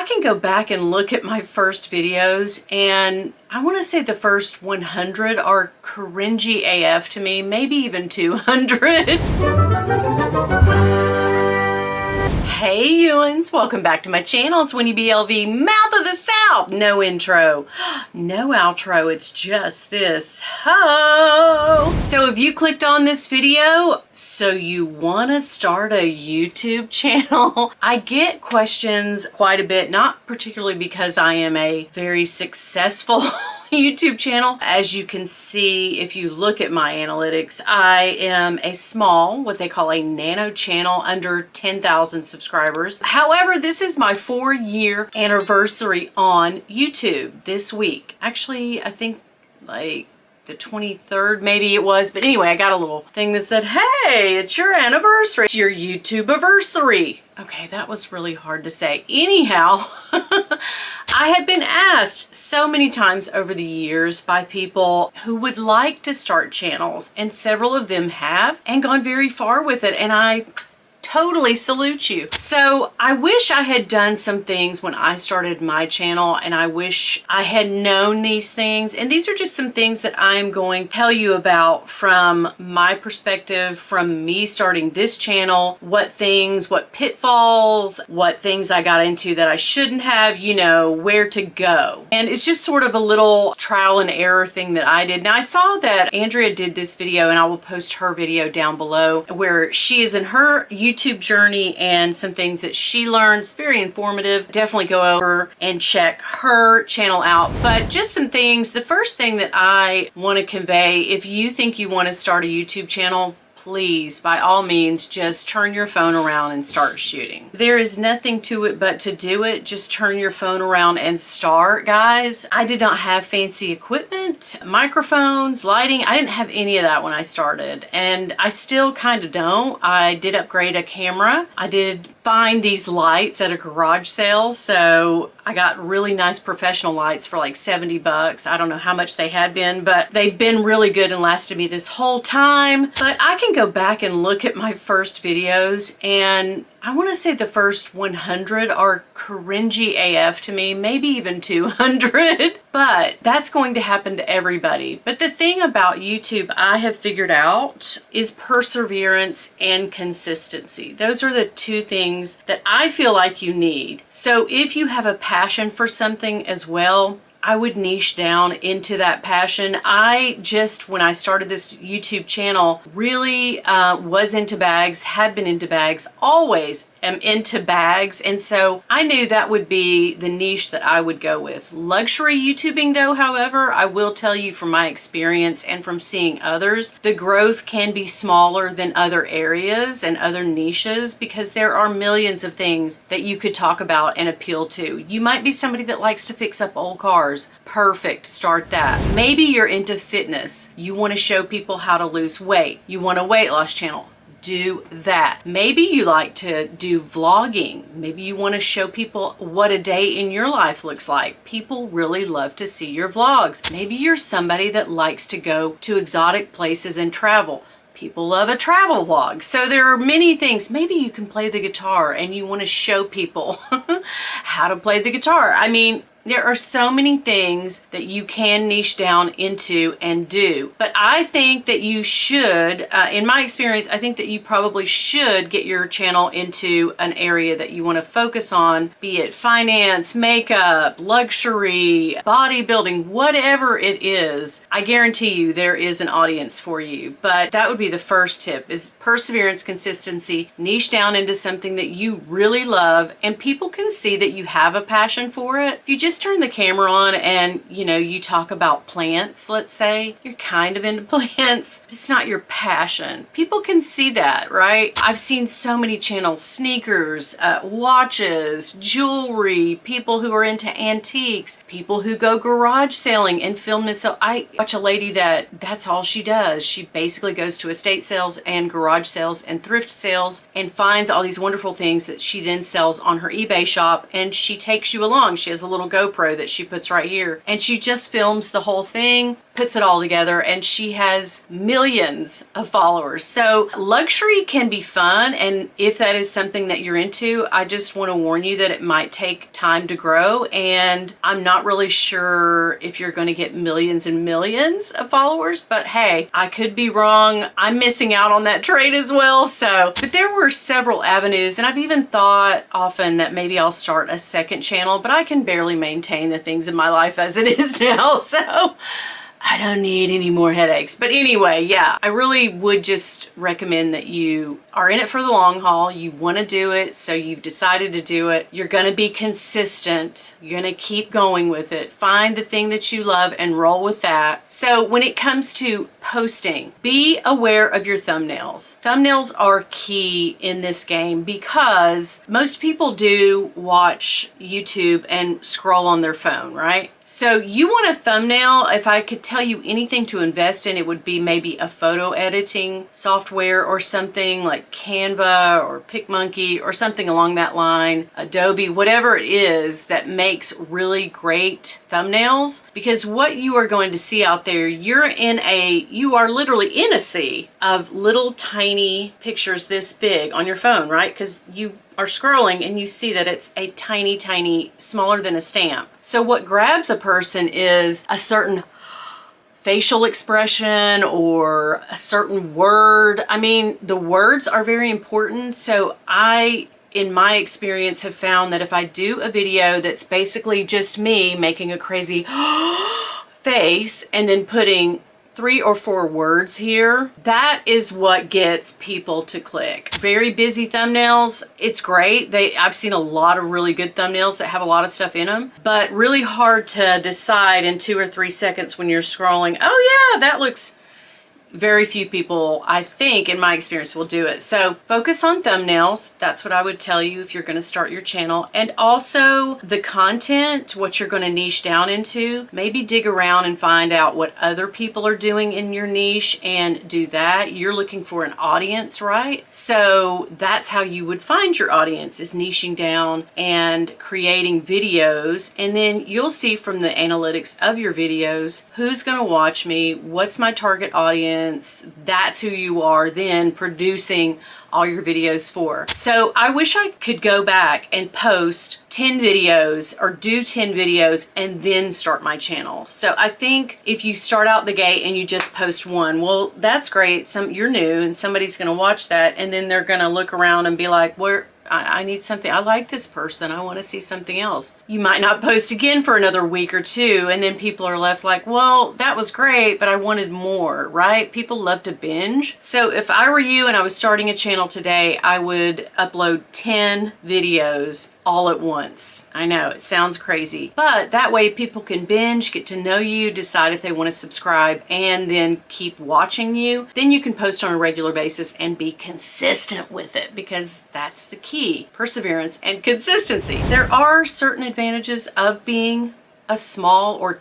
can go back and look at my first videos, and I want to say the first 100 are cringy AF to me, maybe even 200. Hey Ewans, welcome back to my channel. It's WinnieBeeLV, Mouth of the South. No intro, no outro, it's just this ho. So if you clicked on this video, so you want to start a YouTube channel? I get questions quite a bit, not particularly because I am a very successful YouTube channel. As you can see, if you look at my analytics, I am a small, what they call a nano channel, under 10,000 subscribers. However, this is my 4-year anniversary on YouTube this week. Actually, I think like the 23rd maybe it was, but anyway, I got a little thing that said, hey, it's your anniversary, it's your YouTubeversary. Okay, that was really hard to say. Anyhow, I have been asked so many times over the years by people who would like to start channels, and several of them have and gone very far with it, and I totally salute you. So I wish I had done some things when I started my channel, and I wish I had known these things. And these are just some things that I'm going to tell you about from my perspective, from me starting this channel, what things, what pitfalls, what things I got into that I shouldn't have, you know, where to go. And it's just sort of a little trial and error thing that I did. Now I saw that Andrea did this video, and I will post her video down below where she is in her YouTube journey and some things that she learned. It's very informative. Definitely go over and check her channel out. But just some things. The first thing that I want to convey, if you think you want to start a YouTube channel, please, by all means, just turn your phone around and start shooting. There is nothing to it but to do it. Just turn your phone around and start, guys. I did not have fancy equipment, microphones, lighting. I didn't have any of that when I started, and I still kind of don't. I did upgrade a camera. I did find these lights at a garage sale, so I got really nice professional lights for like 70 bucks. I don't know how much they had been, but they've been really good and lasted me this whole time. But I can go back and look at my first videos, and I want to say the first 100 are cringy AF to me, maybe even 200, but that's going to happen to everybody. But the thing about YouTube I have figured out is perseverance and consistency. Those are the two things that I feel like you need. So if you have a passion for something as well, I would niche down into that passion. I just, when I started this YouTube channel, really was into bags, had been into bags, always am into bags, and so I knew that would be the niche that I would go with. Luxury YouTubing though, however, I will tell you from my experience and from seeing others, the growth can be smaller than other areas and other niches because there are millions of things that you could talk about and appeal to. You might be somebody that likes to fix up old cars. Perfect, start that. Maybe you're into fitness. You want to show people how to lose weight. You want a weight loss channel. Do that. Maybe you like to do vlogging. Maybe you want to show people what a day in your life looks like. People really love to see your vlogs. Maybe you're somebody that likes to go to exotic places and travel. People love a travel vlog. So there are many things. Maybe you can play the guitar and you want to show people how to play the guitar. I mean, there are so many things that you can niche down into and do. But I think that you should, in my experience, I think that you probably should get your channel into an area that you want to focus on, be it finance, makeup, luxury, bodybuilding, whatever it is. I guarantee you there is an audience for you. But that would be the first tip, is perseverance, consistency, niche down into something that you really love and people can see that you have a passion for it. If you just turn the camera on and, you know, you talk about plants, let's say, you're kind of into plants, but it's not your passion. People can see that, right? I've seen so many channels, sneakers, watches, jewelry, people who are into antiques, people who go garage sailing and film this. So I watch a lady that's all she does. She basically goes to estate sales and garage sales and thrift sales and finds all these wonderful things that she then sells on her eBay shop, and she takes you along. She has a little GoPro that she puts right here, and she just films the whole thing. puts it all together, and she has millions of followers. So luxury can be fun, and if that is something that you're into, I just want to warn you that it might take time to grow, and I'm not really sure if you're going to get millions and millions of followers, but hey, I could be wrong. I'm missing out on that trade as well. So, but there were several avenues, and I've even thought often that maybe I'll start a second channel, but I can barely maintain the things in my life as it is now. So I don't need any more headaches. But anyway, yeah, I really would just recommend that you are in it for the long haul. You want to do it, so you've decided to do it. You're going to be consistent. You're going to keep going with it. Find the thing that you love and roll with that. So when it comes to posting, be aware of your thumbnails. Thumbnails are key in this game because most people do watch YouTube and scroll on their phone, right? So you want a thumbnail. If I could tell you anything to invest in, it would be maybe a photo editing software or something like Canva or PicMonkey or something along that line, Adobe, whatever it is that makes really great thumbnails. Because what you are going to see out there, you are literally in a sea of little tiny pictures this big on your phone, right? Because you are scrolling and you see that it's a tiny, smaller than a stamp. So what grabs a person is a certain facial expression or a certain word. I mean, the words are very important. So in my experience, have found that if I do a video that's basically just me making a crazy face and then putting 3 or 4 words here, that is what gets people to click. Very busy thumbnails, it's great. I've seen a lot of really good thumbnails that have a lot of stuff in them, but really hard to decide in 2 or 3 seconds when you're scrolling, oh yeah, that looks. Very few people, I think, in my experience, will do it. So focus on thumbnails. That's what I would tell you if you're going to start your channel. And also the content, what you're going to niche down into. Maybe dig around and find out what other people are doing in your niche and do that. You're looking for an audience, right? So that's how you would find your audience, is niching down and creating videos. And then you'll see from the analytics of your videos, who's going to watch me, what's my target audience. That's who you are then producing all your videos for. So I wish I could go back and post 10 videos or do 10 videos and then start my channel. So I think if you start out the gate and you just post one, well, that's great. You're new and somebody's going to watch that, and then they're going to look around and be like, I need something. I like this person. I want to see something else. You might not post again for another week or two, and then people are left like, well, that was great, but I wanted more, right? People love to binge. So if I were you and I was starting a channel today, I would upload 10 videos all at once. I know it sounds crazy, but that way people can binge, get to know you, decide if they want to subscribe, and then keep watching you. Then you can post on a regular basis and be consistent with it, because that's the key: perseverance and consistency. There are certain advantages of being a smaller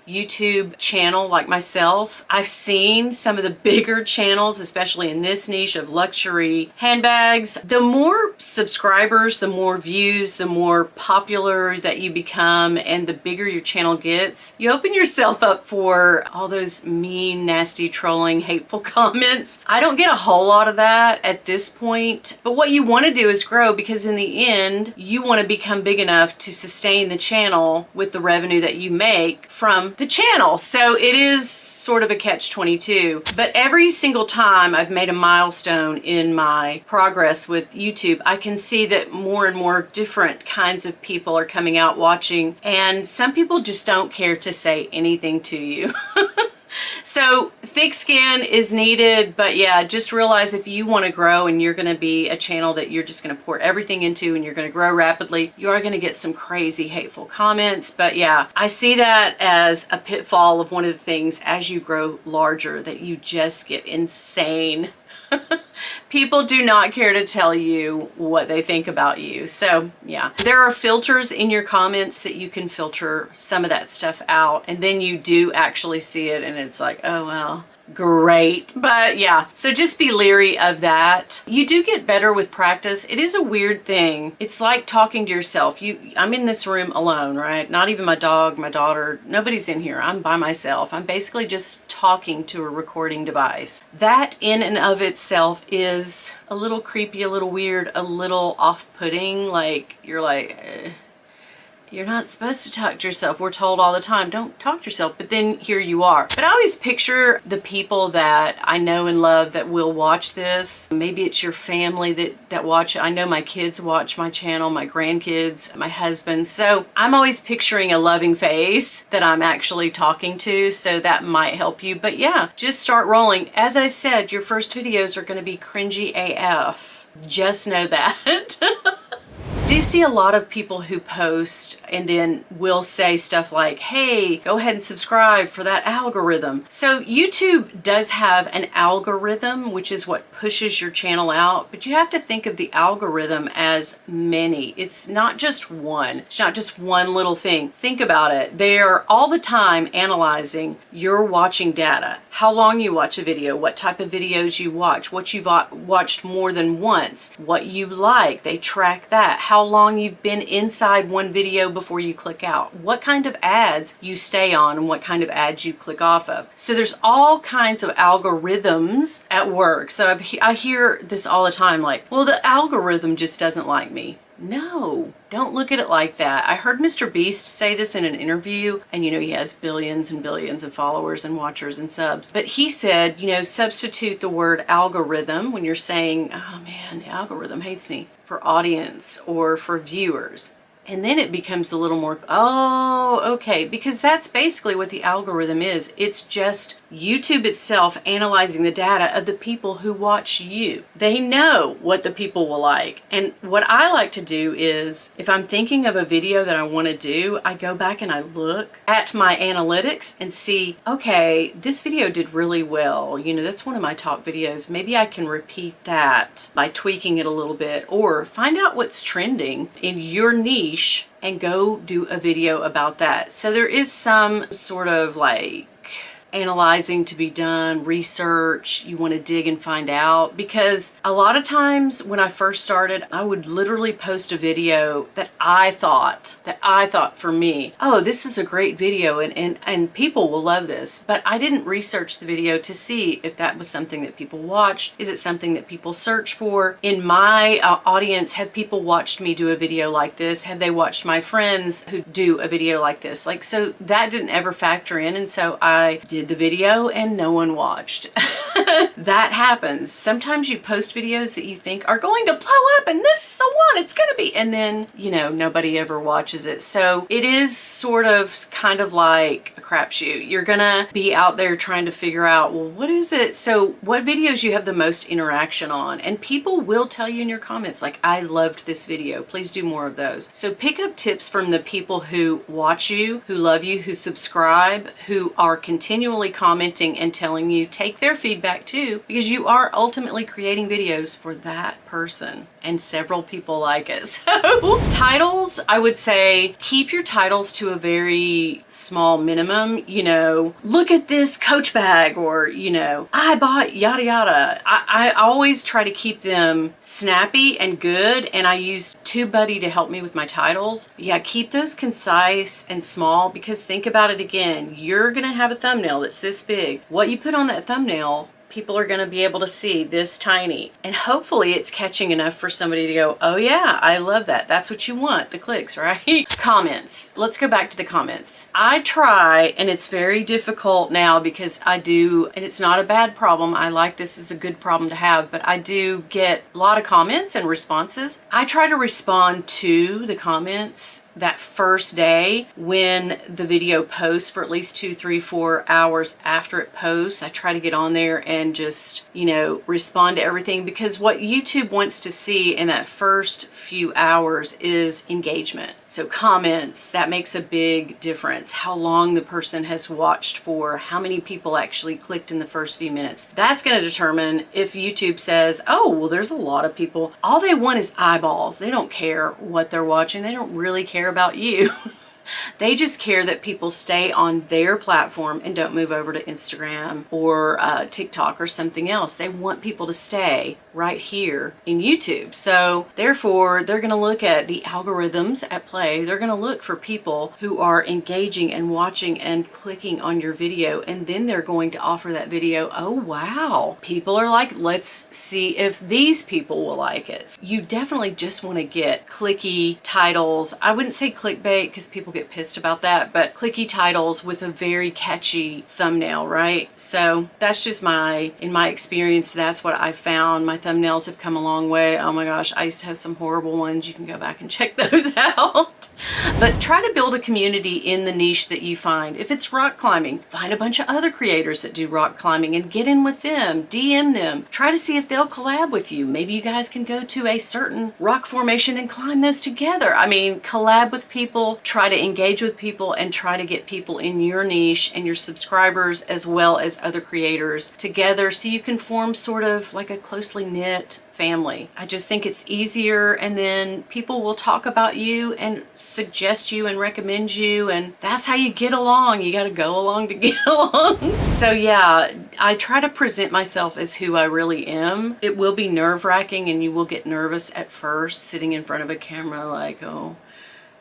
YouTube channel like myself. I've seen some of the bigger channels, especially in this niche of luxury handbags. The more subscribers, the more views, the more popular that you become, and the bigger your channel gets, you open yourself up for all those mean, nasty, trolling, hateful comments. I don't get a whole lot of that at this point, but what you want to do is grow, because in the end, you want to become big enough to sustain the channel with the revenue that you make from the channel. So it is sort of a catch-22. But every single time I've made a milestone in my progress with YouTube, I can see that more and more different kinds of people are coming out watching, and some people just don't care to say anything to you. So thick skin is needed, but yeah, just realize if you want to grow and you're going to be a channel that you're just going to pour everything into and you're going to grow rapidly, you are going to get some crazy hateful comments. But yeah, I see that as a pitfall of one of the things as you grow larger, that you just get insane People do not care to tell you what they think about you. So yeah, there are filters in your comments that you can filter some of that stuff out, and then you do actually see it and it's like, oh well, great. But yeah, so just be leery of that. You do get better with practice. It is a weird thing. It's like talking to yourself. I'm in this room alone, right? Not even my dog, my daughter, nobody's in here. I'm by myself. I'm basically just talking to a recording device. That in and of itself is a little creepy, a little weird, a little off-putting. Like, you're like, you're not supposed to talk to yourself. We're told all the time, don't talk to yourself, but then here you are. But I always picture the people that I know and love that will watch this. Maybe it's your family that watch it. I know my kids watch my channel, my grandkids, my husband. So I'm always picturing a loving face that I'm actually talking to, so that might help you. But yeah, just start rolling. As I said, your first videos are gonna be cringy AF. Just know that. Do you see a lot of people who post and then will say stuff like, hey, go ahead and subscribe for that algorithm. So YouTube does have an algorithm, which is what pushes your channel out, but you have to think of the algorithm as many. It's not just one. It's not just one little thing. Think about it. They're all the time analyzing your watching data, how long you watch a video, what type of videos you watch, what you've watched more than once, what you like. They track that. How long you've been inside one video before you click out, what kind of ads you stay on, and what kind of ads you click off of. So there's all kinds of algorithms at work. So I hear this all the time, like, well, the algorithm just doesn't like me. No, don't look at it like that. I heard Mr. Beast say this in an interview, and you know, he has billions and billions of followers and watchers and subs, but he said, you know, substitute the word algorithm when you're saying, oh man, the algorithm hates me, for audience or for viewers. And then it becomes a little more, oh, okay, because that's basically what the algorithm is. It's just YouTube itself analyzing the data of the people who watch you. They know what the people will like. And what I like to do is, if I'm thinking of a video that I want to do, I go back and I look at my analytics and see, okay, this video did really well. You know, that's one of my top videos. Maybe I can repeat that by tweaking it a little bit, or find out what's trending in your niche and go do a video about that. So there is some sort of like analyzing to be done, research you want to dig and find out, because a lot of times when I first started, I would literally post a video that I thought for me, oh, this is a great video and people will love this, but I didn't research the video to see if that was something that people watched. Is it something that people search for? In my audience, have people watched me do a video like this? Have they watched my friends who do a video like this? Like, so that didn't ever factor in, and so I did the video and no one watched. That happens. Sometimes you post videos that you think are going to blow up and this is the one it's gonna be, and then, you know, nobody ever watches it. So it is sort of kind of like a crapshoot. You're gonna be out there trying to figure out, well, what is it? So what videos you have the most interaction on, and people will tell you in your comments, like, I loved this video, please do more of those. So pick up tips from the people who watch you, who love you, who subscribe, who are continually commenting and telling you. Take their feedback too, because you are ultimately creating videos for that person, and several people like it. So titles, I would say keep your titles to a very small minimum. You know, look at this Coach bag, or, you know, I bought yada yada. I always try to keep them snappy and good, and I use TubeBuddy to help me with my titles. Yeah, keep those concise and small, because think about it again, you're gonna have a thumbnail that's this big. What you put on that thumbnail, people are going to be able to see this tiny, and hopefully it's catching enough for somebody to go, oh yeah, I love that. That's what you want, the clicks, right? Comments. Let's go back to the comments. I try, and it's very difficult now because I do, and it's not a bad problem. I like this as a good problem to have, but I do get a lot of comments and responses. I try to respond to the comments that first day when the video posts for at least 2, 3, 4 hours after it posts. I try to get on there and just, you know, respond to everything, because what YouTube wants to see in that first few hours is engagement. So comments, that makes a big difference. How long the person has watched for, how many people actually clicked in the first few minutes. That's going to determine if YouTube says, oh, well, there's a lot of people. All they want is eyeballs. They don't care what they're watching. They don't really care about you. They just care that people stay on their platform and don't move over to Instagram or TikTok or something else. They want people to stay right here in YouTube. So therefore, they're going to look at the algorithms at play. They're going to look for people who are engaging and watching and clicking on your video. And then they're going to offer that video. Oh, wow. People are like, let's see if these people will like it. You definitely just want to get clicky titles. I wouldn't say clickbait because people get pissed about that, but clicky titles with a very catchy thumbnail, right? So that's just in my experience, that's what I found. My thumbnails have come a long way. Oh my gosh, I used to have some horrible ones. You can go back and check those out. But try to build a community in the niche that you find. If it's rock climbing, find a bunch of other creators that do rock climbing and get in with them, DM them. Try to see if they'll collab with you. Maybe you guys can go to a certain rock formation and climb those together. I mean, collab with people, try to engage with people, and try to get people in your niche and your subscribers as well as other creators together so you can form sort of like a closely knit family. I just think it's easier, and then people will talk about you and suggest you and recommend you, and that's how you get along. You got to go along to get along. So yeah, I try to present myself as who I really am. It will be nerve-wracking and you will get nervous at first sitting in front of a camera like, oh,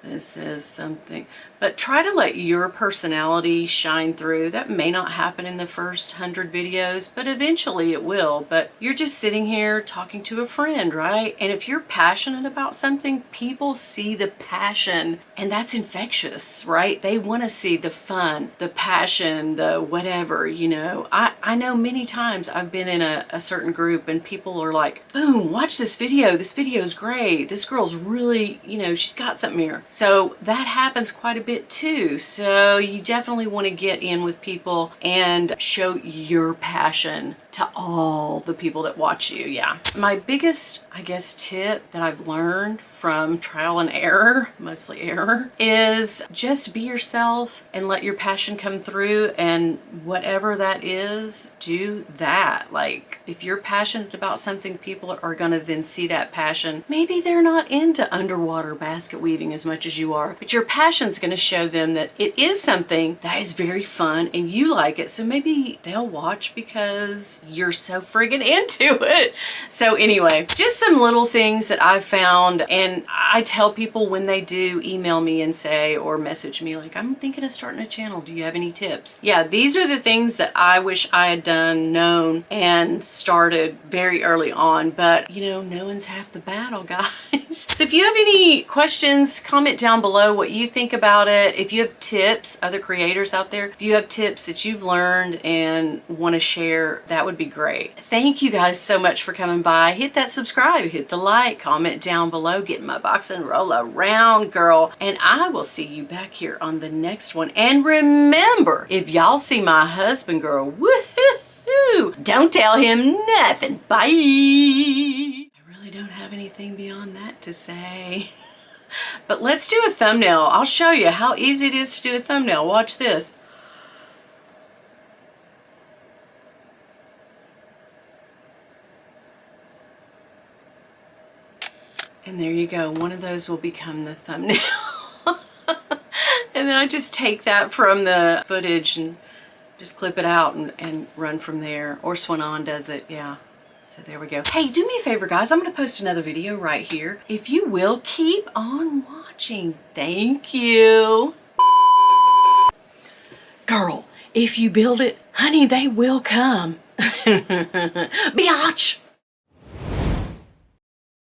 this is something. But try to let your personality shine through. That may not happen in the first 100 videos, but eventually it will. But you're just sitting here talking to a friend, right? And if you're passionate about something, people see the passion, and that's infectious, right? They want to see the fun, the passion, the whatever, you know. I know many times I've been in a certain group and people are like, boom, watch this video. This video is great. This girl's really, you know, she's got something here. So that happens quite a bit too. So you definitely want to get in with people and show your passion to all the people that watch you. Yeah. My biggest, I guess, tip that I've learned from trial and error, mostly error, is just be yourself and let your passion come through, and whatever that is, do that. Like, if you're passionate about something, people are going to then see that passion. Maybe they're not into underwater basket weaving as much as you are, but your passion's going to show them that it is something that is very fun and you like it. So maybe they'll watch because you're so friggin' into it. So anyway, just some little things that I've found, and I tell people when they do email me and say, or message me like, I'm thinking of starting a channel, do you have any tips? Yeah, these are the things that I wish I had known and started very early on, but you know, knowing's half the battle, guys. So if you have any questions, comment down below what you think about it. If you have tips, other creators out there, if you have tips that you've learned and want to share, that would be great. Thank you guys so much for coming by. Hit that subscribe, hit the like, comment down below, get in my box and roll around, girl. And I will see you back here on the next one. And remember, if y'all see my husband, girl, woohoo, don't tell him nothing. Bye. I really don't have anything beyond that to say. But let's do a thumbnail. I'll show you how easy it is to do a thumbnail. Watch this. And there you go. One of those will become the thumbnail. And then I just take that from the footage and just clip it out and run from there. Or Swanon does it, yeah. So there we go. Hey, do me a favor, guys. I'm going to post another video right here. If you will, keep on watching. Thank you. Girl, if you build it, honey, they will come. Biatch!